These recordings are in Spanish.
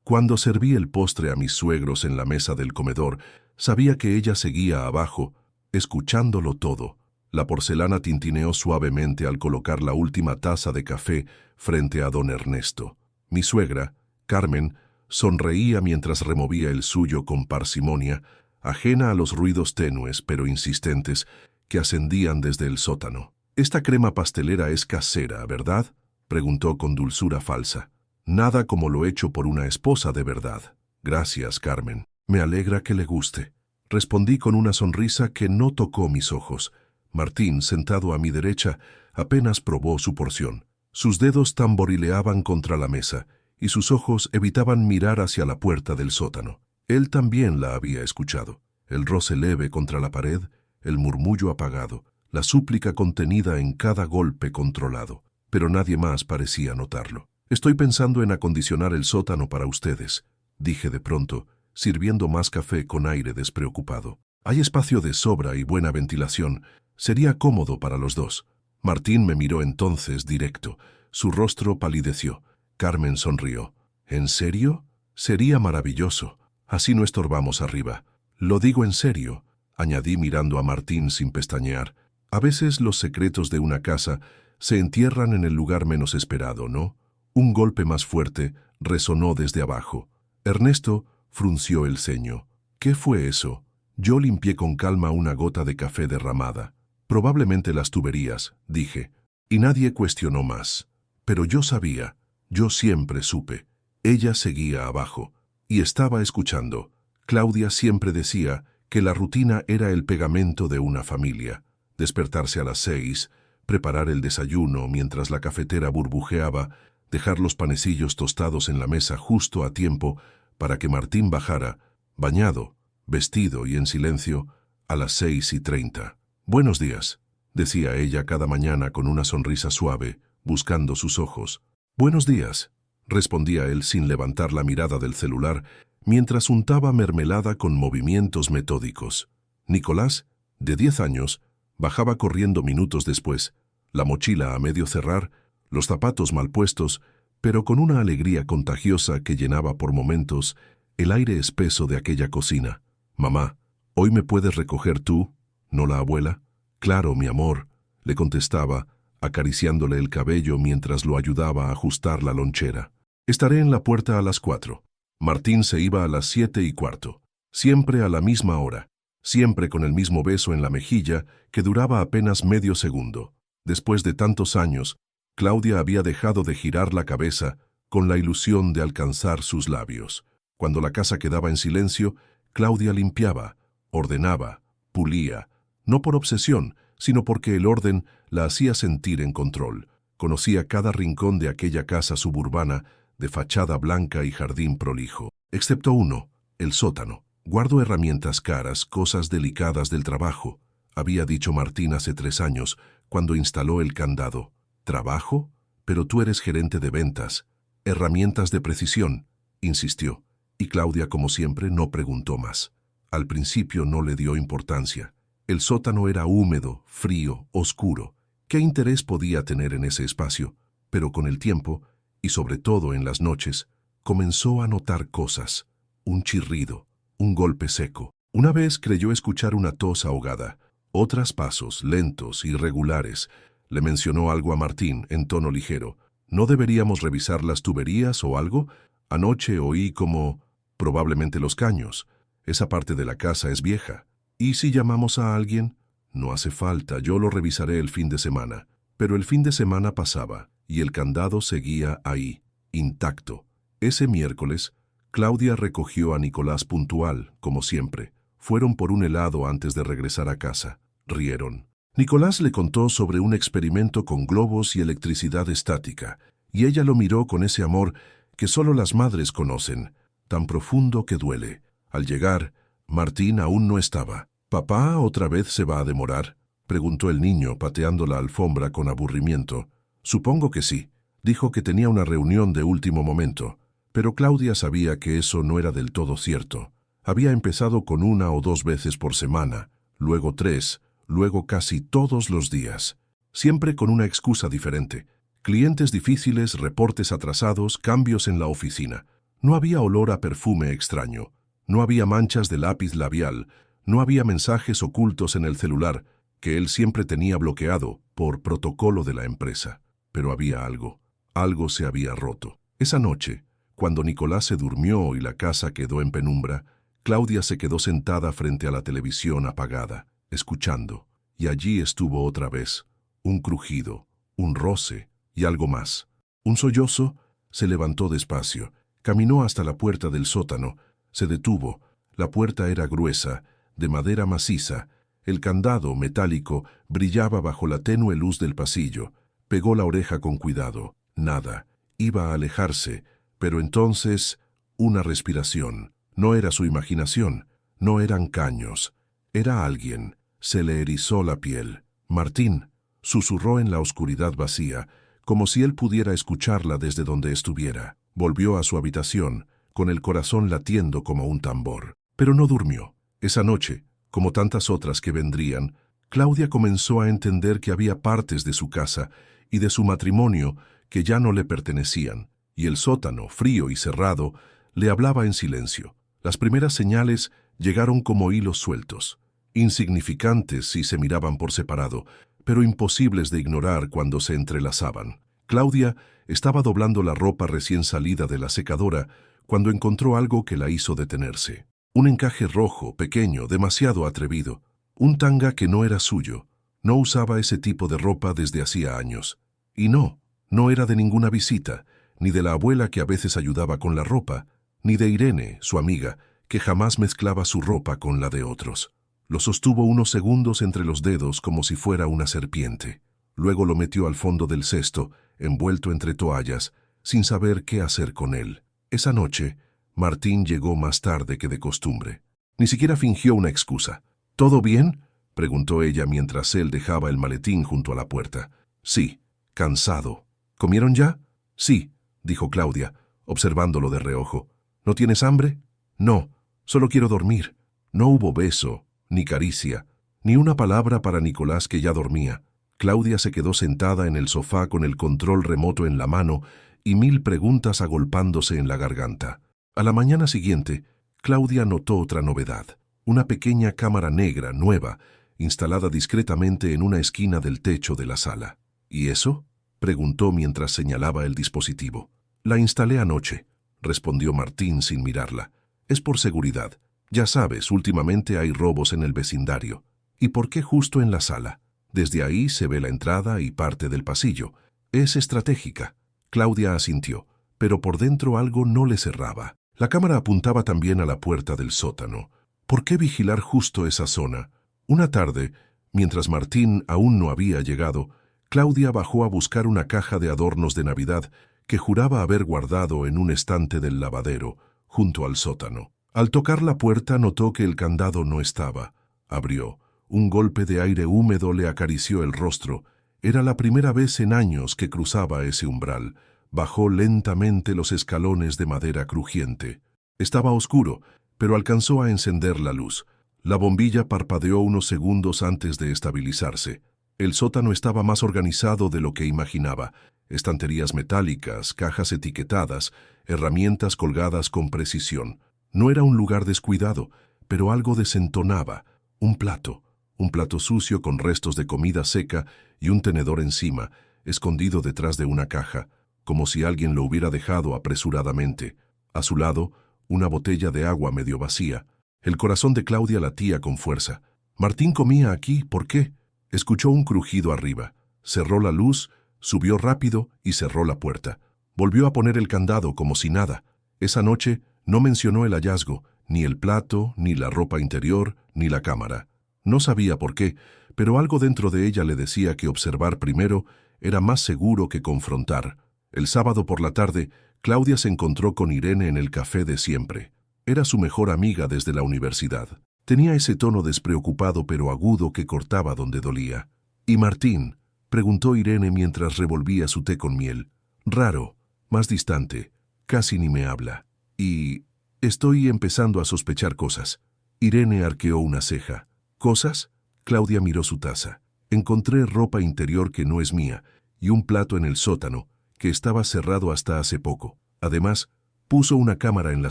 Cuando serví el postre a mis suegros en la mesa del comedor, sabía que ella seguía abajo, escuchándolo todo. La porcelana tintineó suavemente al colocar la última taza de café frente a don Ernesto. Mi suegra, Carmen, sonreía mientras removía el suyo con parsimonia, ajena a los ruidos tenues pero insistentes que ascendían desde el sótano. «Esta crema pastelera es casera, ¿verdad?», preguntó con dulzura falsa. «Nada como lo hecho por una esposa de verdad». «Gracias, Carmen. Me alegra que le guste», respondí con una sonrisa que no tocó mis ojos. Martín, sentado a mi derecha, apenas probó su porción. Sus dedos tamborileaban contra la mesa y sus ojos evitaban mirar hacia la puerta del sótano. Él también la había escuchado. El roce leve contra la pared, el murmullo apagado, la súplica contenida en cada golpe controlado. Pero nadie más parecía notarlo. «Estoy pensando en acondicionar el sótano para ustedes», dije de pronto, sirviendo más café con aire despreocupado. «Hay espacio de sobra y buena ventilación. Sería cómodo para los dos». Martín me miró entonces directo. Su rostro palideció. Carmen sonrió. «¿En serio? Sería maravilloso. Así no estorbamos arriba». «Lo digo en serio», añadí mirando a Martín sin pestañear. «A veces los secretos de una casa se entierran en el lugar menos esperado, ¿no?». Un golpe más fuerte resonó desde abajo. Ernesto frunció el ceño. «¿Qué fue eso?». Yo limpié con calma una gota de café derramada. «Probablemente las tuberías», dije, y nadie cuestionó más. Pero yo sabía, yo siempre supe. Ella seguía abajo, y estaba escuchando. Claudia siempre decía que la rutina era el pegamento de una familia. Despertarse a las 6, preparar el desayuno mientras la cafetera burbujeaba, dejar los panecillos tostados en la mesa justo a tiempo para que Martín bajara, bañado, vestido y en silencio, a las 6:30. «Buenos días», decía ella cada mañana con una sonrisa suave, buscando sus ojos. «Buenos días», respondía él sin levantar la mirada del celular, mientras untaba mermelada con movimientos metódicos. Nicolás, de 10 años, bajaba corriendo minutos después, la mochila a medio cerrar, los zapatos mal puestos, pero con una alegría contagiosa que llenaba por momentos el aire espeso de aquella cocina. «Mamá, ¿hoy me puedes recoger tú, no la abuela?». «Claro, mi amor», le contestaba, acariciándole el cabello mientras lo ayudaba a ajustar la lonchera. «Estaré en la puerta a las 4». Martín se iba a las 7:15, siempre a la misma hora, siempre con el mismo beso en la mejilla que duraba apenas medio segundo. Después de tantos años, Claudia había dejado de girar la cabeza con la ilusión de alcanzar sus labios. Cuando la casa quedaba en silencio, Claudia limpiaba, ordenaba, pulía, no por obsesión, sino porque el orden la hacía sentir en control. Conocía cada rincón de aquella casa suburbana, de fachada blanca y jardín prolijo. Excepto uno, el sótano. «Guardo herramientas caras, cosas delicadas del trabajo», había dicho Martín hace 3 años, cuando instaló el candado. «¿Trabajo? Pero tú eres gerente de ventas. Herramientas de precisión», insistió, y Claudia, como siempre, no preguntó más. Al principio no le dio importancia. El sótano era húmedo, frío, oscuro. ¿Qué interés podía tener en ese espacio? Pero con el tiempo, y sobre todo en las noches, comenzó a notar cosas. Un chirrido, un golpe seco. Una vez creyó escuchar una tos ahogada. Otras pasos, lentos, irregulares. Le mencionó algo a Martín, en tono ligero. «¿No deberíamos revisar las tuberías o algo? Anoche oí como... probablemente los caños. Esa parte de la casa es vieja. ¿Y si llamamos a alguien?». «No hace falta, yo lo revisaré el fin de semana». Pero el fin de semana pasaba, y el candado seguía ahí, intacto. Ese miércoles, Claudia recogió a Nicolás puntual, como siempre. Fueron por un helado antes de regresar a casa. Rieron. Nicolás le contó sobre un experimento con globos y electricidad estática, y ella lo miró con ese amor que solo las madres conocen, tan profundo que duele. Al llegar, Martín aún no estaba. «¿Papá otra vez se va a demorar?», preguntó el niño, pateando la alfombra con aburrimiento. «Supongo que sí. Dijo que tenía una reunión de último momento». Pero Claudia sabía que eso no era del todo cierto. Había empezado con 1 o 2 veces por semana, luego 3, luego casi todos los días. Siempre con una excusa diferente. Clientes difíciles, reportes atrasados, cambios en la oficina. No había olor a perfume extraño, no había manchas de lápiz labial, no había mensajes ocultos en el celular, que él siempre tenía bloqueado por protocolo de la empresa. Pero había algo. Algo se había roto. Esa noche, cuando Nicolás se durmió y la casa quedó en penumbra, Claudia se quedó sentada frente a la televisión apagada, escuchando. Y allí estuvo otra vez, un crujido, un roce y algo más. Un sollozo. Se levantó despacio, caminó hasta la puerta del sótano, se detuvo. La puerta era gruesa, de madera maciza. El candado, metálico, brillaba bajo la tenue luz del pasillo. Pegó la oreja con cuidado. Nada. Iba a alejarse, pero entonces una respiración. No era su imaginación, no eran caños. Era alguien. Se le erizó la piel. Martín, susurró en la oscuridad vacía, como si él pudiera escucharla desde donde estuviera. Volvió a su habitación, con el corazón latiendo como un tambor. Pero no durmió. Esa noche, como tantas otras que vendrían, Claudia comenzó a entender que había partes de su casa y de su matrimonio que ya no le pertenecían, y el sótano, frío y cerrado, le hablaba en silencio. Las primeras señales llegaron como hilos sueltos, insignificantes si se miraban por separado, pero imposibles de ignorar cuando se entrelazaban. Claudia estaba doblando la ropa recién salida de la secadora cuando encontró algo que la hizo detenerse. Un encaje rojo, pequeño, demasiado atrevido. Un tanga que no era suyo. No usaba ese tipo de ropa desde hacía años. Y no era de ninguna visita, ni de la abuela que a veces ayudaba con la ropa, ni de Irene, su amiga, que jamás mezclaba su ropa con la de otros. Lo sostuvo unos segundos entre los dedos como si fuera una serpiente. Luego lo metió al fondo del cesto, envuelto entre toallas, sin saber qué hacer con él. Esa noche, Martín llegó más tarde que de costumbre. Ni siquiera fingió una excusa. ¿Todo bien?, preguntó ella mientras él dejaba el maletín junto a la puerta. Sí, cansado. ¿Comieron ya? Sí, dijo Claudia, observándolo de reojo. ¿No tienes hambre? No, solo quiero dormir. No hubo beso, ni caricia, ni una palabra para Nicolás que ya dormía. Claudia se quedó sentada en el sofá con el control remoto en la mano y 1000 preguntas agolpándose en la garganta. A la mañana siguiente, Claudia notó otra novedad. Una pequeña cámara negra, nueva, instalada discretamente en una esquina del techo de la sala. ¿Y eso?, preguntó mientras señalaba el dispositivo. La instalé anoche, respondió Martín sin mirarla. Es por seguridad. Ya sabes, últimamente hay robos en el vecindario. ¿Y por qué justo en la sala? Desde ahí se ve la entrada y parte del pasillo. Es estratégica. Claudia asintió, pero por dentro algo no le cerraba. La cámara apuntaba también a la puerta del sótano. ¿Por qué vigilar justo esa zona? Una tarde, mientras Martín aún no había llegado, Claudia bajó a buscar una caja de adornos de Navidad que juraba haber guardado en un estante del lavadero, junto al sótano. Al tocar la puerta notó que el candado no estaba. Abrió. Un golpe de aire húmedo le acarició el rostro. Era la primera vez en años que cruzaba ese umbral. Bajó lentamente los escalones de madera crujiente. Estaba oscuro, pero alcanzó a encender la luz. La bombilla parpadeó unos segundos antes de estabilizarse. El sótano estaba más organizado de lo que imaginaba. Estanterías metálicas, cajas etiquetadas, herramientas colgadas con precisión. No era un lugar descuidado, pero algo desentonaba. Un plato sucio con restos de comida seca y un tenedor encima, escondido detrás de una caja, como si alguien lo hubiera dejado apresuradamente. A su lado, una botella de agua medio vacía. El corazón de Claudia latía con fuerza. Martín comía aquí, ¿por qué? Escuchó un crujido arriba. Cerró la luz, subió rápido y cerró la puerta. Volvió a poner el candado como si nada. Esa noche no mencionó el hallazgo, ni el plato, ni la ropa interior, ni la cámara. No sabía por qué, pero algo dentro de ella le decía que observar primero era más seguro que confrontar. El sábado por la tarde, Claudia se encontró con Irene en el café de siempre. Era su mejor amiga desde la universidad. Tenía ese tono despreocupado pero agudo que cortaba donde dolía. ¿Y Martín?, preguntó Irene mientras revolvía su té con miel. Raro, más distante, casi ni me habla. Y estoy empezando a sospechar cosas. Irene arqueó una ceja. ¿Cosas? Claudia miró su taza. Encontré ropa interior que no es mía y un plato en el sótano, que estaba cerrado hasta hace poco. Además, Puso una cámara en la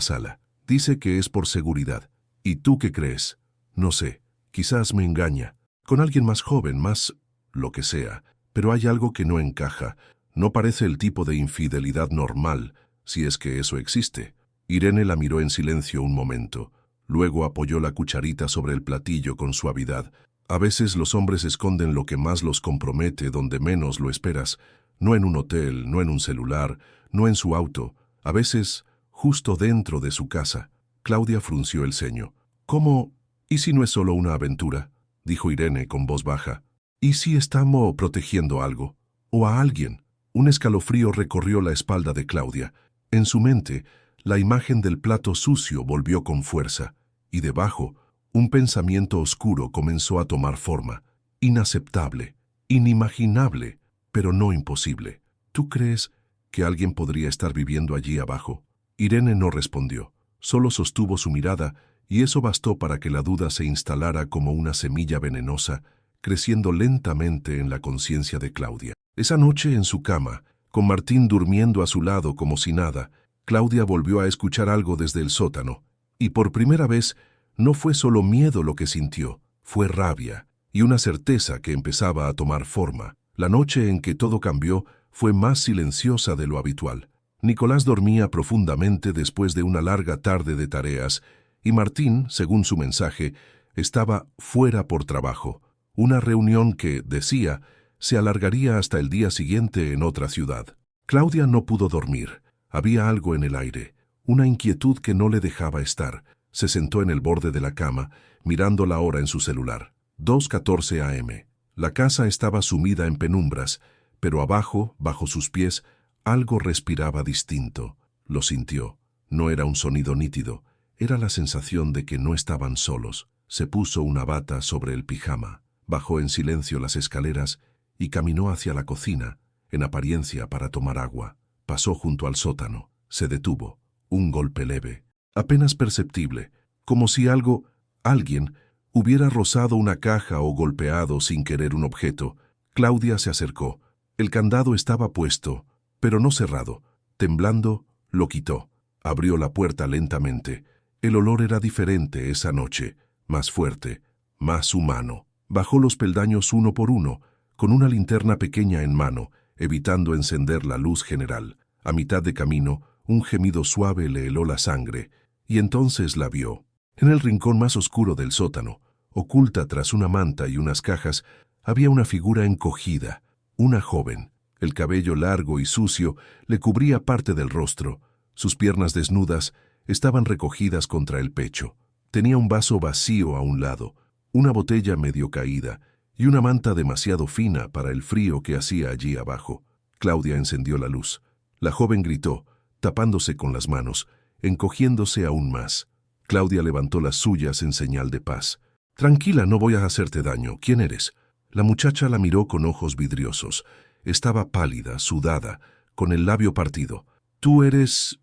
sala. Dice que es por seguridad. ¿Y tú qué crees? No sé. Quizás me engaña. Con alguien más joven, más... lo que sea. Pero hay algo que no encaja. No parece el tipo de infidelidad normal, si es que eso existe. Irene la miró en silencio un momento. Luego apoyó la cucharita sobre el platillo con suavidad. A veces los hombres esconden lo que más los compromete donde menos lo esperas. No en un hotel, no en un celular, no en su auto. A veces, justo dentro de su casa. Claudia frunció el ceño. ¿Cómo? ¿Y si no es solo una aventura? Dijo Irene con voz baja. ¿Y si estamos protegiendo algo? ¿O a alguien? Un escalofrío recorrió la espalda de Claudia. En su mente, la imagen del plato sucio volvió con fuerza, y debajo, un pensamiento oscuro comenzó a tomar forma. Inaceptable, inimaginable, pero no imposible. ¿Tú crees que alguien podría estar viviendo allí abajo? Irene no respondió, solo sostuvo su mirada, y eso bastó para que la duda se instalara como una semilla venenosa, creciendo lentamente en la conciencia de Claudia. Esa noche en su cama, con Martín durmiendo a su lado como si nada, Claudia volvió a escuchar algo desde el sótano, y por primera vez no fue solo miedo lo que sintió, fue rabia y una certeza que empezaba a tomar forma. La noche en que todo cambió fue más silenciosa de lo habitual. Nicolás dormía profundamente después de una larga tarde de tareas, y Martín, según su mensaje, estaba fuera por trabajo, una reunión que, decía, se alargaría hasta el día siguiente en otra ciudad. Claudia no pudo dormir. Había algo en el aire, una inquietud que no le dejaba estar. Se sentó en el borde de la cama, mirando la hora en su celular. 2:14 a.m. La casa estaba sumida en penumbras, pero abajo, bajo sus pies, algo respiraba distinto. Lo sintió. No era un sonido nítido, era la sensación de que no estaban solos. Se puso una bata sobre el pijama, bajó en silencio las escaleras y caminó hacia la cocina, en apariencia para tomar agua. Pasó junto al sótano, se detuvo. Un golpe leve, apenas perceptible, como si alguien, hubiera rozado una caja o golpeado sin querer un objeto. Claudia se acercó. El candado estaba puesto, pero no cerrado. Temblando, lo quitó. Abrió la puerta lentamente. El olor era diferente esa noche, más fuerte, más humano. Bajó los peldaños uno por uno, con una linterna pequeña en mano, evitando encender la luz general. A mitad de camino, un gemido suave le heló la sangre, y entonces la vio. En el rincón más oscuro del sótano, oculta tras una manta y unas cajas, había una figura encogida, una joven. El cabello largo y sucio le cubría parte del rostro. Sus piernas desnudas estaban recogidas contra el pecho. Tenía un vaso vacío a un lado, una botella medio caída y una manta demasiado fina para el frío que hacía allí abajo. Claudia encendió la luz. La joven gritó, tapándose con las manos, encogiéndose aún más. Claudia levantó las suyas en señal de paz. «Tranquila, no voy a hacerte daño. ¿Quién eres?» La muchacha la miró con ojos vidriosos. Estaba pálida, sudada, con el labio partido. ¿Tú eres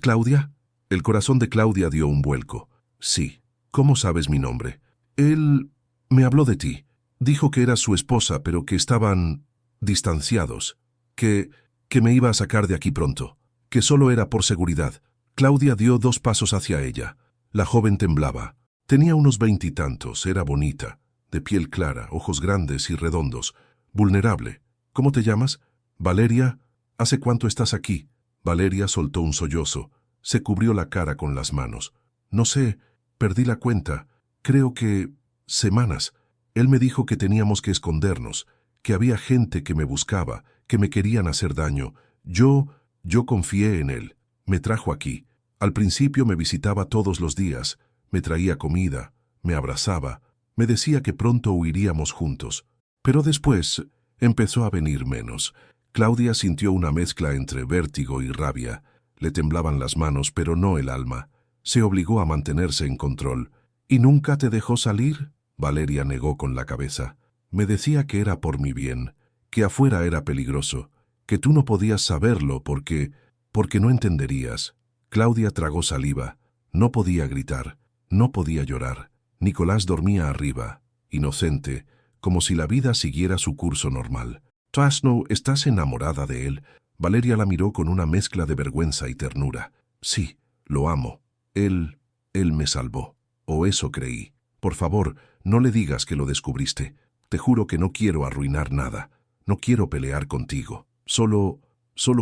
Claudia?» El corazón de Claudia dio un vuelco. «Sí. ¿Cómo sabes mi nombre?» «Él me habló de ti. Dijo que eras su esposa, pero que estaban distanciados. Que me iba a sacar de aquí pronto. Que solo era por seguridad». Claudia dio 2 pasos hacia ella. La joven temblaba. Tenía unos 20 y tantos, era bonita, de piel clara, ojos grandes y redondos, vulnerable. «¿Cómo te llamas?» «Valeria. ¿Hace cuánto estás aquí?» Valeria soltó un sollozo. Se cubrió la cara con las manos. «No sé, perdí la cuenta. Creo que... semanas. Él me dijo que teníamos que escondernos, que había gente que me buscaba, que me querían hacer daño. Yo confié en él. Me trajo aquí. Al principio me visitaba todos los días, me traía comida, me abrazaba, me decía que pronto huiríamos juntos. Pero después empezó a venir menos». Claudia sintió una mezcla entre vértigo y rabia. Le temblaban las manos, pero no el alma. Se obligó a mantenerse en control. «¿Y nunca te dejó salir?» Valeria negó con la cabeza. «Me decía que era por mi bien, que afuera era peligroso, que tú no podías saberlo porque no entenderías». Claudia tragó saliva. No podía gritar, no podía llorar. Nicolás dormía arriba, inocente, como si la vida siguiera su curso normal. «Trasno, ¿estás enamorada de él?» Valeria la miró con una mezcla de vergüenza y ternura. Sí, lo amo. Él me salvó. O eso creí. Por favor, no le digas que lo descubriste. Te juro que no quiero arruinar nada. No quiero pelear contigo. Solo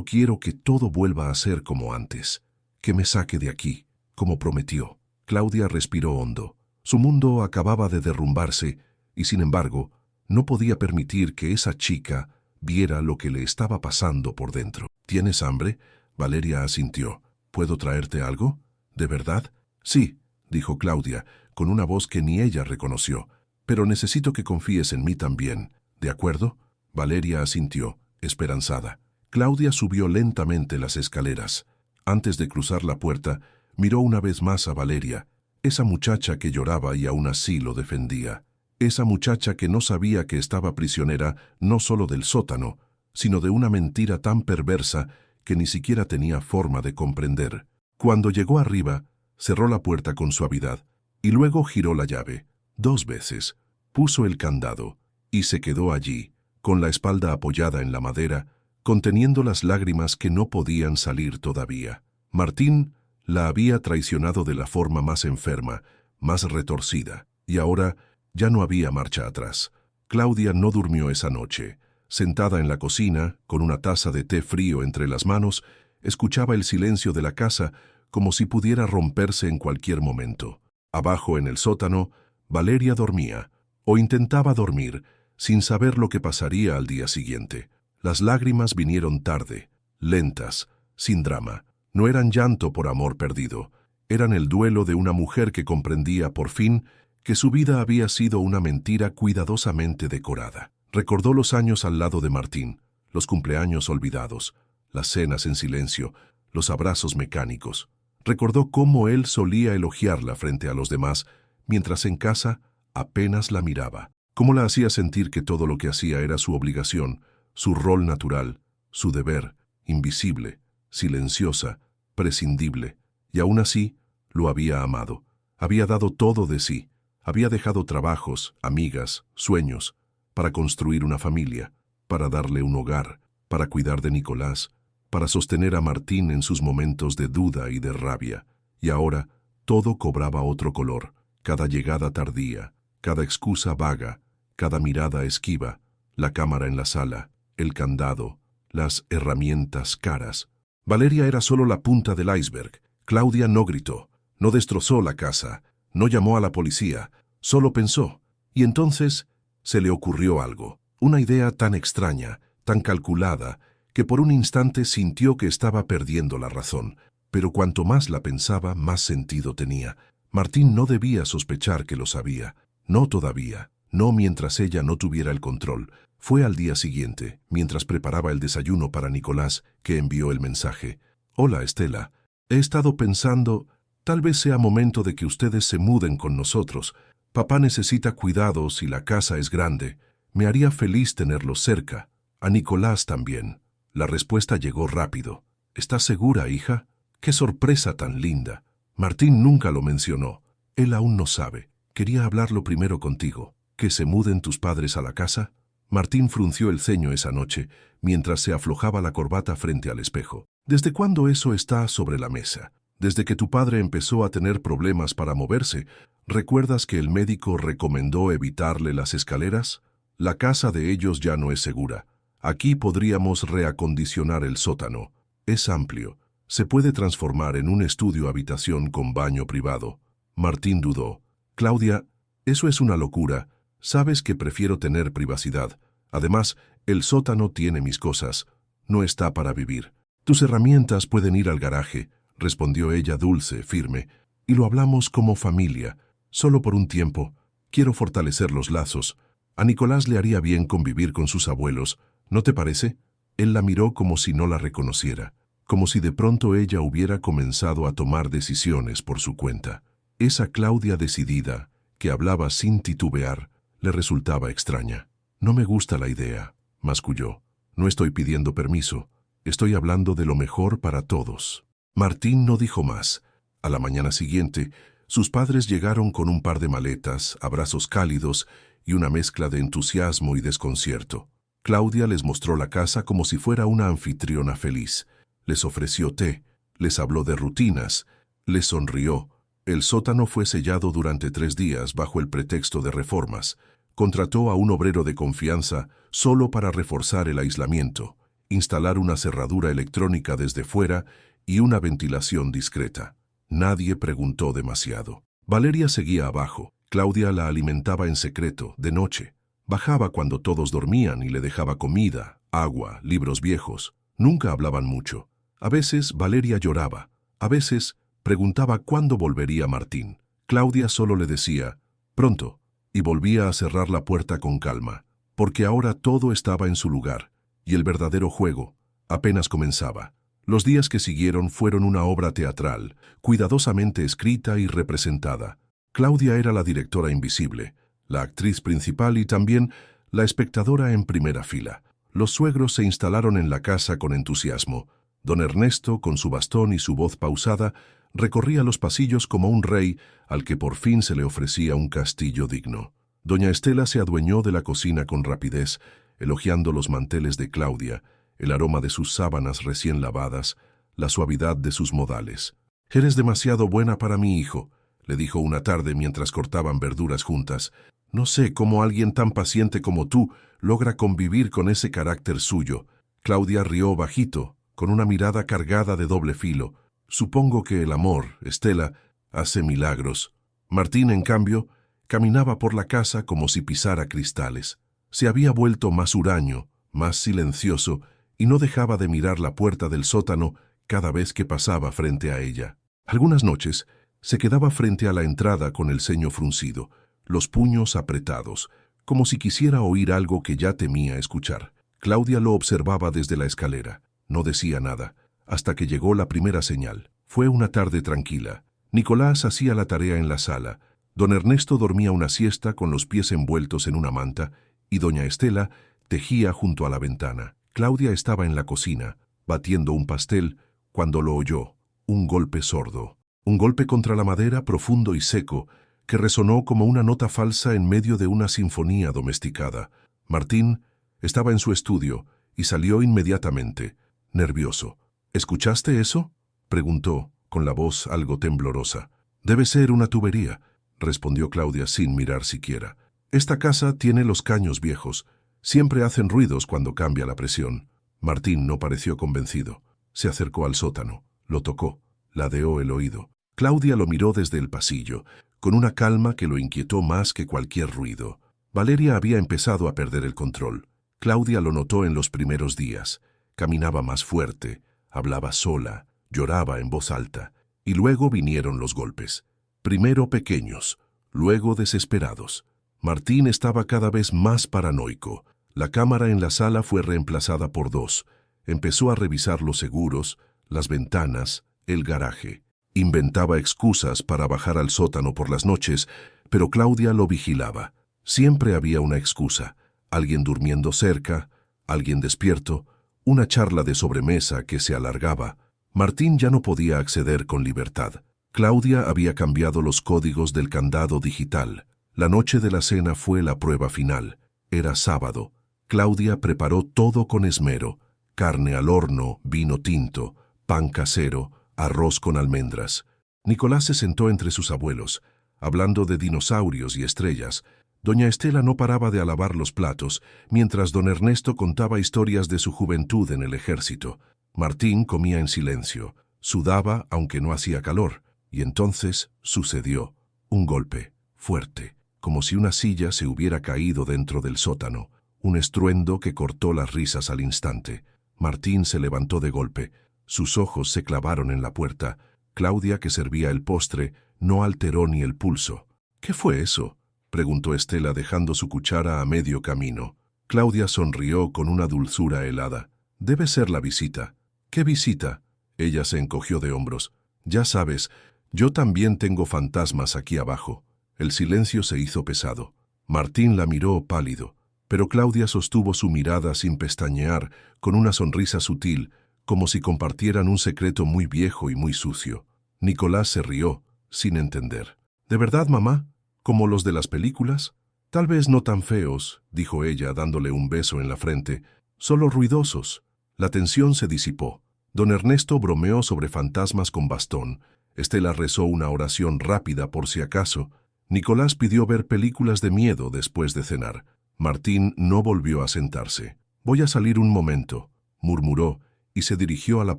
quiero que todo vuelva a ser como antes. Que me saque de aquí, como prometió. Claudia respiró hondo. Su mundo acababa de derrumbarse y, sin embargo, no podía permitir que esa chica viera lo que le estaba pasando por dentro. ¿Tienes hambre? Valeria asintió. ¿Puedo traerte algo? ¿De verdad? Sí, dijo Claudia, con una voz que ni ella reconoció. Pero necesito que confíes en mí también. ¿De acuerdo? Valeria asintió, esperanzada. Claudia subió lentamente las escaleras. Antes de cruzar la puerta, miró una vez más a Valeria, esa muchacha que lloraba y aún así lo defendía. Esa muchacha que no sabía que estaba prisionera no solo del sótano, sino de una mentira tan perversa que ni siquiera tenía forma de comprender. Cuando llegó arriba, cerró la puerta con suavidad y luego giró la llave. 2 veces, puso el candado y se quedó allí, con la espalda apoyada en la madera, conteniendo las lágrimas que no podían salir todavía. Martín la había traicionado de la forma más enferma, más retorcida, y ahora ya no había marcha atrás. Claudia no durmió esa noche. Sentada en la cocina, con una taza de té frío entre las manos, escuchaba el silencio de la casa como si pudiera romperse en cualquier momento. Abajo en el sótano, Valeria dormía, o intentaba dormir, sin saber lo que pasaría al día siguiente. Las lágrimas vinieron tarde, lentas, sin drama. No eran llanto por amor perdido, eran el duelo de una mujer que comprendía por fin que su vida había sido una mentira cuidadosamente decorada. Recordó los años al lado de Martín, los cumpleaños olvidados, las cenas en silencio, los abrazos mecánicos. Recordó cómo él solía elogiarla frente a los demás, mientras en casa apenas la miraba. Cómo la hacía sentir que todo lo que hacía era su obligación, su rol natural, su deber, invisible, silenciosa, prescindible. Y aún así, lo había amado. Había dado todo de sí. Había dejado trabajos, amigas, sueños, para construir una familia, para darle un hogar, para cuidar de Nicolás, para sostener a Martín en sus momentos de duda y de rabia. Y ahora, todo cobraba otro color. Cada llegada tardía, cada excusa vaga, cada mirada esquiva, la cámara en la sala, el candado, las herramientas caras. Valeria era solo la punta del iceberg. Claudia no gritó, no destrozó la casa, no llamó a la policía, solo pensó. Y entonces se le ocurrió algo, una idea tan extraña, tan calculada, que por un instante sintió que estaba perdiendo la razón. Pero cuanto más la pensaba, más sentido tenía. Martín no debía sospechar que lo sabía. No todavía, no mientras ella no tuviera el control. Fue al día siguiente, mientras preparaba el desayuno para Nicolás, que envió el mensaje. «Hola, Estela. He estado pensando, tal vez sea momento de que ustedes se muden con nosotros. Papá necesita cuidados y la casa es grande. Me haría feliz tenerlos cerca. A Nicolás también». La respuesta llegó rápido. «¿Estás segura, hija? ¡Qué sorpresa tan linda!». Martín nunca lo mencionó. Él aún no sabe. Quería hablarlo primero contigo. ¿Que se muden tus padres a la casa? Martín frunció el ceño esa noche, mientras se aflojaba la corbata frente al espejo. ¿Desde cuándo eso está sobre la mesa? Desde que tu padre empezó a tener problemas para moverse. ¿Recuerdas que el médico recomendó evitarle las escaleras? La casa de ellos ya no es segura. Aquí podríamos reacondicionar el sótano. Es amplio. Se puede transformar en un estudio-habitación con baño privado. Martín dudó. Claudia, eso es una locura. Sabes que prefiero tener privacidad. Además, el sótano tiene mis cosas. No está para vivir. Tus herramientas pueden ir al garaje, respondió ella dulce, firme. Y lo hablamos como familia. Solo por un tiempo. Quiero fortalecer los lazos. A Nicolás le haría bien convivir con sus abuelos. ¿No te parece? Él la miró como si no la reconociera, como si de pronto ella hubiera comenzado a tomar decisiones por su cuenta. Esa Claudia decidida, que hablaba sin titubear, le resultaba extraña. «No me gusta la idea», masculló. «No estoy pidiendo permiso. Estoy hablando de lo mejor para todos». Martín no dijo más. A la mañana siguiente, sus padres llegaron con un par de maletas, abrazos cálidos y una mezcla de entusiasmo y desconcierto. Claudia les mostró la casa como si fuera una anfitriona feliz. Les ofreció té, Les habló de rutinas, les sonrió. El sótano fue sellado durante 3 días bajo el pretexto de reformas. Contrató a un obrero de confianza solo para reforzar el aislamiento, instalar una cerradura electrónica desde fuera y una ventilación discreta. Nadie preguntó demasiado. Valeria seguía abajo. Claudia la alimentaba en secreto, de noche. Bajaba cuando todos dormían y le dejaba comida, agua, libros viejos. Nunca hablaban mucho. A veces Valeria lloraba. A veces preguntaba cuándo volvería Martín. Claudia solo le decía, pronto, y volvía a cerrar la puerta con calma, porque ahora todo estaba en su lugar, y el verdadero juego apenas comenzaba. Los días que siguieron fueron una obra teatral, cuidadosamente escrita y representada. Claudia era la directora invisible, la actriz principal y también la espectadora en primera fila. Los suegros se instalaron en la casa con entusiasmo. Don Ernesto, con su bastón y su voz pausada, recorría los pasillos como un rey al que por fin se le ofrecía un castillo digno. Doña Estela se adueñó de la cocina con rapidez, elogiando los manteles de Claudia, el aroma de sus sábanas recién lavadas, la suavidad de sus modales. «Eres demasiado buena para mi hijo», le dijo una tarde mientras cortaban verduras juntas. «No sé cómo alguien tan paciente como tú logra convivir con ese carácter suyo». Claudia rió bajito, con una mirada cargada de doble filo. «Supongo que el amor, Estela, hace milagros». Martín, en cambio, caminaba por la casa como si pisara cristales. Se había vuelto más huraño, más silencioso, y no dejaba de mirar la puerta del sótano cada vez que pasaba frente a ella. Algunas noches se quedaba frente a la entrada con el ceño fruncido, los puños apretados, como si quisiera oír algo que ya temía escuchar. Claudia lo observaba desde la escalera. No decía nada, hasta que llegó la primera señal. Fue una tarde tranquila. Nicolás hacía la tarea en la sala. Don Ernesto dormía una siesta con los pies envueltos en una manta y doña Estela tejía junto a la ventana. Claudia estaba en la cocina, batiendo un pastel, cuando lo oyó. Un golpe sordo. Un golpe contra la madera profundo y seco, que resonó como una nota falsa en medio de una sinfonía domesticada. Martín estaba en su estudio y salió inmediatamente, nervioso. «¿Escuchaste eso?», preguntó, con la voz algo temblorosa. «Debe ser una tubería», respondió Claudia sin mirar siquiera. «Esta casa tiene los caños viejos. Siempre hacen ruidos cuando cambia la presión». Martín no pareció convencido. Se acercó al sótano, lo tocó, ladeó el oído. Claudia lo miró desde el pasillo, con una calma que lo inquietó más que cualquier ruido. Valeria había empezado a perder el control. Claudia lo notó en los primeros días. Caminaba más fuerte, hablaba sola, lloraba en voz alta. Y luego vinieron los golpes. Primero pequeños, luego desesperados. Martín estaba cada vez más paranoico. La cámara en la sala fue reemplazada por 2. Empezó a revisar los seguros, las ventanas, el garaje. Inventaba excusas para bajar al sótano por las noches, pero Claudia lo vigilaba. Siempre había una excusa. Alguien durmiendo cerca, alguien despierto, una charla de sobremesa que se alargaba. Martín ya no podía acceder con libertad. Claudia había cambiado los códigos del candado digital. La noche de la cena fue la prueba final. Era sábado. Claudia preparó todo con esmero. Carne al horno, vino tinto, pan casero, arroz con almendras. Nicolás se sentó entre sus abuelos, hablando de dinosaurios y estrellas. Doña Estela no paraba de alabar los platos, mientras don Ernesto contaba historias de su juventud en el ejército. Martín comía en silencio, sudaba aunque no hacía calor, y entonces sucedió. Un golpe, fuerte, como si una silla se hubiera caído dentro del sótano, un estruendo que cortó las risas al instante. Martín se levantó de golpe. Sus ojos se clavaron en la puerta. Claudia, que servía el postre, no alteró ni el pulso. «¿Qué fue eso?», preguntó Estela dejando su cuchara a medio camino. Claudia sonrió con una dulzura helada. «Debe ser la visita». «¿Qué visita?». Ella se encogió de hombros. «Ya sabes, yo también tengo fantasmas aquí abajo». El silencio se hizo pesado. Martín la miró pálido, pero Claudia sostuvo su mirada sin pestañear, con una sonrisa sutil, como si compartieran un secreto muy viejo y muy sucio. Nicolás se rió, sin entender. «¿De verdad, mamá? ¿Como los de las películas?». «Tal vez no tan feos», dijo ella dándole un beso en la frente, «solo ruidosos». La tensión se disipó. Don Ernesto bromeó sobre fantasmas con bastón. Estela rezó una oración rápida por si acaso. Nicolás pidió ver películas de miedo después de cenar. Martín no volvió a sentarse. «Voy a salir un momento», murmuró, y se dirigió a la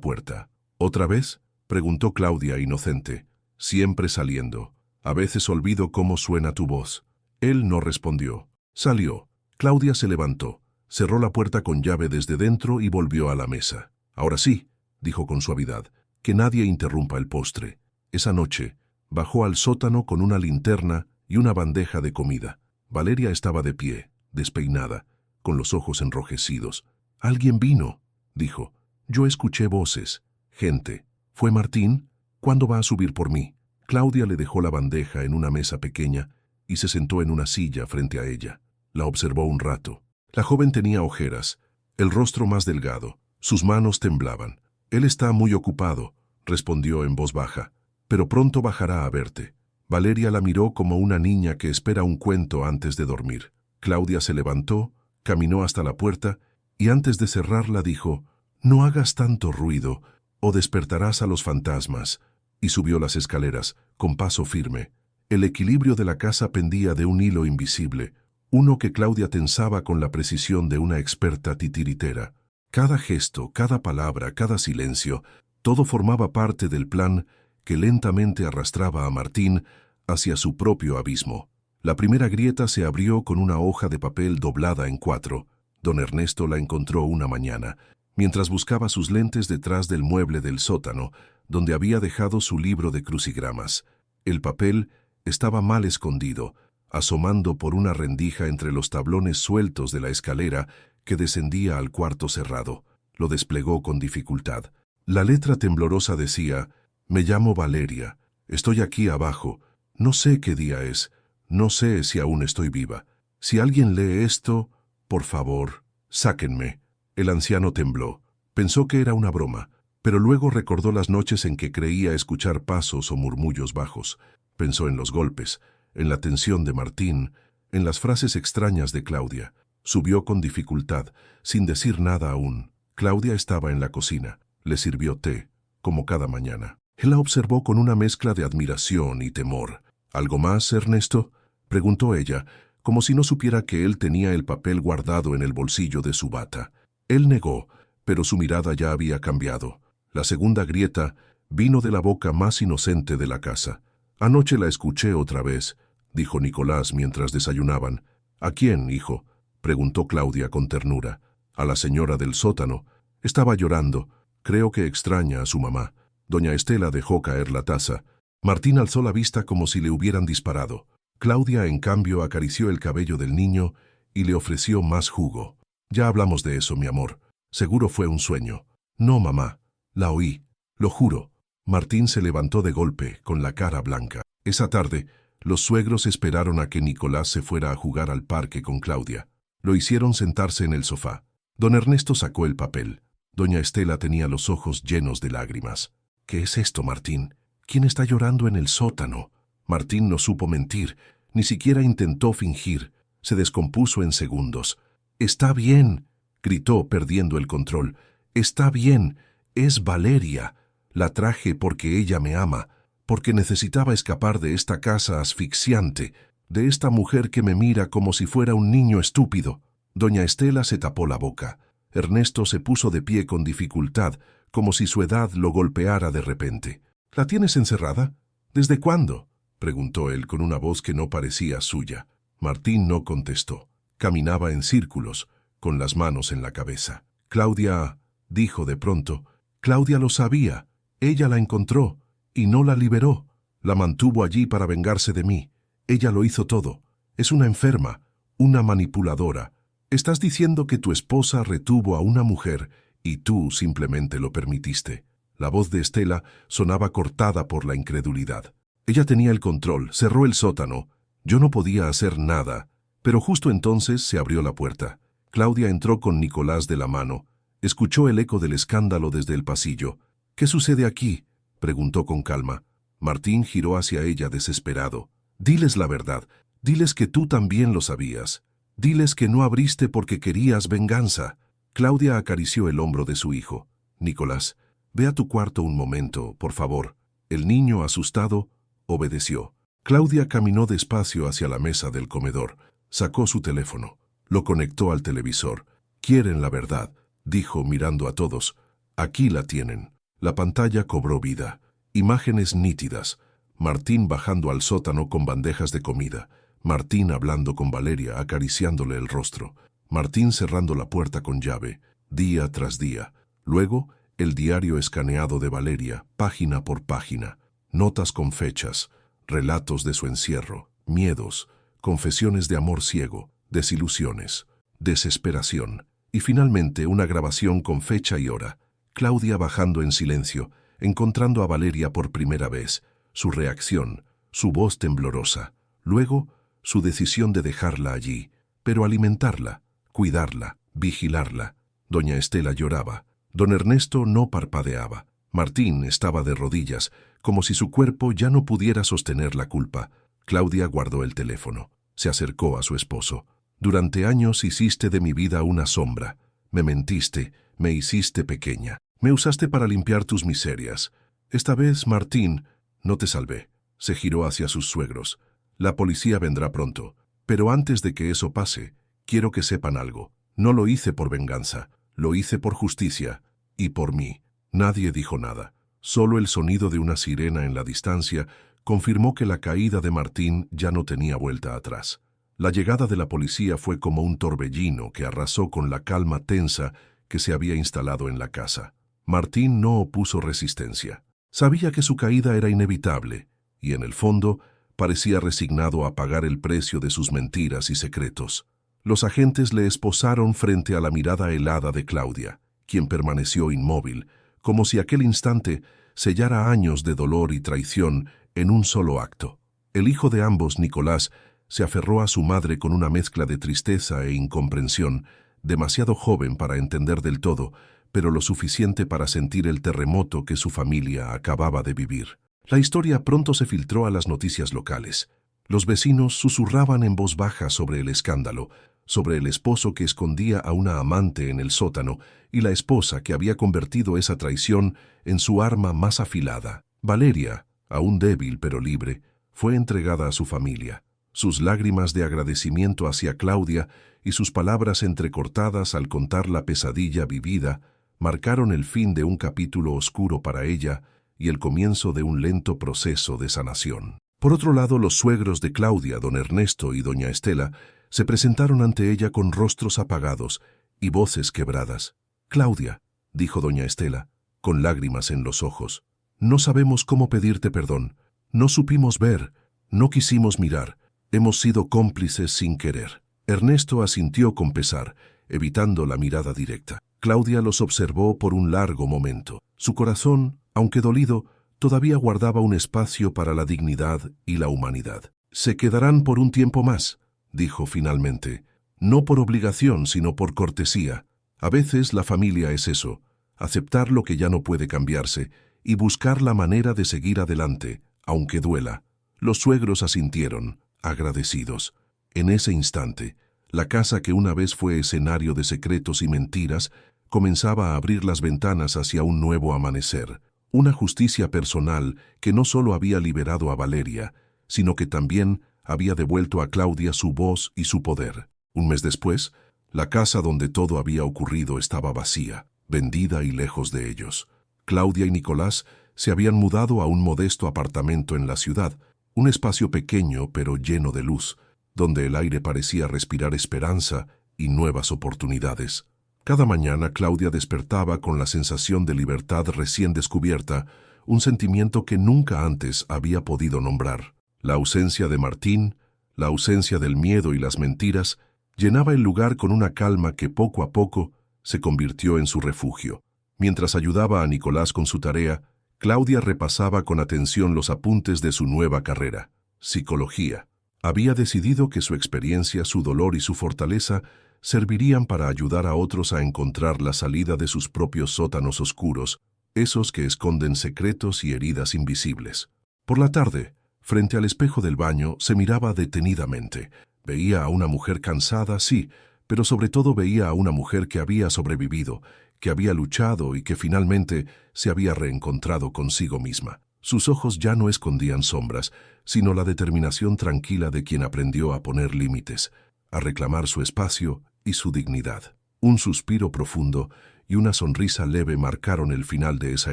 puerta. «¿Otra vez?», preguntó Claudia, inocente. «Siempre saliendo. A veces olvido cómo suena tu voz». Él no respondió. Salió. Claudia se levantó, cerró la puerta con llave desde dentro y volvió a la mesa. «Ahora sí», dijo con suavidad, «que nadie interrumpa el postre». Esa noche, bajó al sótano con una linterna y una bandeja de comida. Valeria estaba de pie, despeinada, con los ojos enrojecidos. «Alguien vino», dijo. «Yo escuché voces. Gente. ¿Fue Martín? ¿Cuándo va a subir por mí?». Claudia le dejó la bandeja en una mesa pequeña y se sentó en una silla frente a ella. La observó un rato. La joven tenía ojeras, el rostro más delgado, sus manos temblaban. «Él está muy ocupado», respondió en voz baja, «pero pronto bajará a verte». Valeria la miró como una niña que espera un cuento antes de dormir. Claudia se levantó, caminó hasta la puerta y antes de cerrarla dijo: «No hagas tanto ruido o despertarás a los fantasmas», y subió las escaleras con paso firme. El equilibrio de la casa pendía de un hilo invisible, uno que Claudia tensaba con la precisión de una experta titiritera. Cada gesto, cada palabra, cada silencio, todo formaba parte del plan que lentamente arrastraba a Martín hacia su propio abismo. La primera grieta se abrió con una hoja de papel doblada en 4. Don Ernesto la encontró una mañana, mientras buscaba sus lentes detrás del mueble del sótano, donde había dejado su libro de crucigramas. El papel estaba mal escondido, asomando por una rendija entre los tablones sueltos de la escalera que descendía al cuarto cerrado. Lo desplegó con dificultad. La letra temblorosa decía: «Me llamo Valeria. Estoy aquí abajo. No sé qué día es. No sé si aún estoy viva. Si alguien lee esto, por favor, sáquenme». El anciano tembló. Pensó que era una broma, pero luego recordó las noches en que creía escuchar pasos o murmullos bajos. Pensó en los golpes, en la tensión de Martín, en las frases extrañas de Claudia. Subió con dificultad, sin decir nada aún. Claudia estaba en la cocina. Le sirvió té, como cada mañana. Él la observó con una mezcla de admiración y temor. «¿Algo más, Ernesto?», preguntó ella, como si no supiera que él tenía el papel guardado en el bolsillo de su bata. Él negó, pero su mirada ya había cambiado. La segunda grieta vino de la boca más inocente de la casa. «Anoche la escuché otra vez», dijo Nicolás mientras desayunaban. «¿A quién, hijo?», preguntó Claudia con ternura. «A la señora del sótano. Estaba llorando. Creo que extraña a su mamá». Doña Estela dejó caer la taza. Martín alzó la vista como si le hubieran disparado. Claudia, en cambio, acarició el cabello del niño y le ofreció más jugo. «Ya hablamos de eso, mi amor. Seguro fue un sueño». «No, mamá. La oí. Lo juro». Martín se levantó de golpe, con la cara blanca. Esa tarde, los suegros esperaron a que Nicolás se fuera a jugar al parque con Claudia. Lo hicieron sentarse en el sofá. Don Ernesto sacó el papel. Doña Estela tenía los ojos llenos de lágrimas. «¿Qué es esto, Martín? ¿Quién está llorando en el sótano?». Martín no supo mentir, ni siquiera intentó fingir. Se descompuso en segundos. «Está bien», gritó, perdiendo el control. «Está bien. Es Valeria. La traje porque ella me ama, porque necesitaba escapar de esta casa asfixiante, de esta mujer que me mira como si fuera un niño estúpido». Doña Estela se tapó la boca. Ernesto se puso de pie con dificultad, como si su edad lo golpeara de repente. «¿La tienes encerrada? ¿Desde cuándo?», preguntó él con una voz que no parecía suya. Martín no contestó. Caminaba en círculos, con las manos en la cabeza. «Claudia», dijo de pronto, «Claudia lo sabía. Ella la encontró y no la liberó. La mantuvo allí para vengarse de mí. Ella lo hizo todo. Es una enferma, una manipuladora. Estás diciendo que tu esposa retuvo a una mujer y tú simplemente lo permitiste». La voz de Estela sonaba cortada por la incredulidad. Ella tenía el control, cerró el sótano. Yo no podía hacer nada. Pero justo entonces se abrió la puerta. Claudia entró con Nicolás de la mano. Escuchó el eco del escándalo desde el pasillo. «¿Qué sucede aquí?», preguntó con calma. Martín giró hacia ella desesperado. «Diles la verdad. Diles que tú también lo sabías. Diles que no abriste porque querías venganza». Claudia acarició el hombro de su hijo. «Nicolás, Ve a tu cuarto un momento, por favor. El niño, asustado, obedeció. Claudia caminó despacio hacia la mesa del comedor. Sacó su teléfono. Lo conectó al televisor. «Quieren la verdad», dijo mirando a todos. «Aquí la tienen». La pantalla cobró vida. Imágenes nítidas. Martín bajando al sótano con bandejas de comida. Martín hablando con Valeria, acariciándole el rostro. Martín cerrando la puerta con llave, día tras día. Luego, el diario escaneado de Valeria, página por página. Notas con fechas, relatos de su encierro, miedos, confesiones de amor ciego, desilusiones, desesperación. Y finalmente una grabación con fecha y hora. Claudia bajando en silencio, encontrando a Valeria por primera vez, su reacción, su voz temblorosa. Luego, su decisión de dejarla allí, pero alimentarla, cuidarla, vigilarla. Doña Estela lloraba. Don Ernesto no parpadeaba. Martín estaba de rodillas, como si su cuerpo ya no pudiera sostener la culpa. Claudia guardó el teléfono. Se acercó a su esposo. «Durante años hiciste de mi vida una sombra. Me mentiste, me hiciste pequeña. Me usaste para limpiar tus miserias. Esta vez, Martín, no te salvé». Se giró hacia sus suegros. «La policía vendrá pronto. Pero antes de que eso pase, quiero que sepan algo. No lo hice por venganza. Lo hice por justicia. Y por mí». Nadie dijo nada. Solo el sonido de una sirena en la distancia confirmó que la caída de Martín ya no tenía vuelta atrás. La llegada de la policía fue como un torbellino que arrasó con la calma tensa que se había instalado en la casa. Martín no opuso resistencia. Sabía que su caída era inevitable, y en el fondo parecía resignado a pagar el precio de sus mentiras y secretos. Los agentes le esposaron frente a la mirada helada de Claudia, quien permaneció inmóvil, como si aquel instante sellara años de dolor y traición en un solo acto. El hijo de ambos, Nicolás, se aferró a su madre con una mezcla de tristeza e incomprensión, demasiado joven para entender del todo, pero lo suficiente para sentir el terremoto que su familia acababa de vivir. La historia pronto se filtró a las noticias locales. Los vecinos susurraban en voz baja sobre el escándalo, sobre el esposo que escondía a una amante en el sótano y la esposa que había convertido esa traición en su arma más afilada. Valeria, aún débil pero libre, fue entregada a su familia. Sus lágrimas de agradecimiento hacia Claudia y sus palabras entrecortadas al contar la pesadilla vivida marcaron el fin de un capítulo oscuro para ella y el comienzo de un lento proceso de sanación. Por otro lado, los suegros de Claudia, don Ernesto y doña Estela, se presentaron ante ella con rostros apagados y voces quebradas. «Claudia», dijo doña Estela, con lágrimas en los ojos, «no sabemos cómo pedirte perdón. No supimos ver, no quisimos mirar. Hemos sido cómplices sin querer». Ernesto asintió con pesar, evitando la mirada directa. Claudia los observó por un largo momento. Su corazón, aunque dolido, todavía guardaba un espacio para la dignidad y la humanidad. «Se quedarán por un tiempo más», dijo finalmente, «no por obligación, sino por cortesía. A veces la familia es eso, aceptar lo que ya no puede cambiarse y buscar la manera de seguir adelante, aunque duela». Los suegros asintieron, agradecidos. En ese instante, la casa que una vez fue escenario de secretos y mentiras comenzaba a abrir las ventanas hacia un nuevo amanecer. Una justicia personal que no solo había liberado a Valeria, sino que también había devuelto a Claudia su voz y su poder. Un mes después, la casa donde todo había ocurrido estaba vacía, vendida y lejos de ellos. Claudia y Nicolás se habían mudado a un modesto apartamento en la ciudad, un espacio pequeño pero lleno de luz, donde el aire parecía respirar esperanza y nuevas oportunidades. Cada mañana Claudia despertaba con la sensación de libertad recién descubierta, un sentimiento que nunca antes había podido nombrar. La ausencia de Martín, la ausencia del miedo y las mentiras, llenaba el lugar con una calma que poco a poco se convirtió en su refugio. Mientras ayudaba a Nicolás con su tarea, Claudia repasaba con atención los apuntes de su nueva carrera, psicología. Había decidido que su experiencia, su dolor y su fortaleza servirían para ayudar a otros a encontrar la salida de sus propios sótanos oscuros, esos que esconden secretos y heridas invisibles. Por la tarde, frente al espejo del baño, se miraba detenidamente. Veía a una mujer cansada, sí, pero sobre todo veía a una mujer que había sobrevivido, que había luchado y que finalmente se había reencontrado consigo misma. Sus ojos ya no escondían sombras, sino la determinación tranquila de quien aprendió a poner límites, a reclamar su espacio y su dignidad. Un suspiro profundo y una sonrisa leve marcaron el final de esa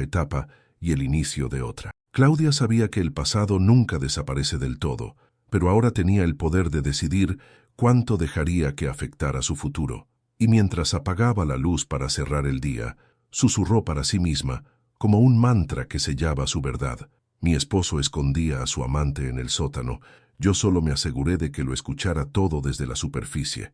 etapa y el inicio de otra. Claudia sabía que el pasado nunca desaparece del todo, pero ahora tenía el poder de decidir cuánto dejaría que afectara su futuro. Y mientras apagaba la luz para cerrar el día, susurró para sí misma, como un mantra que sellaba su verdad. Mi esposo escondía a su amante en el sótano, yo solo me aseguré de que lo escuchara todo desde la superficie.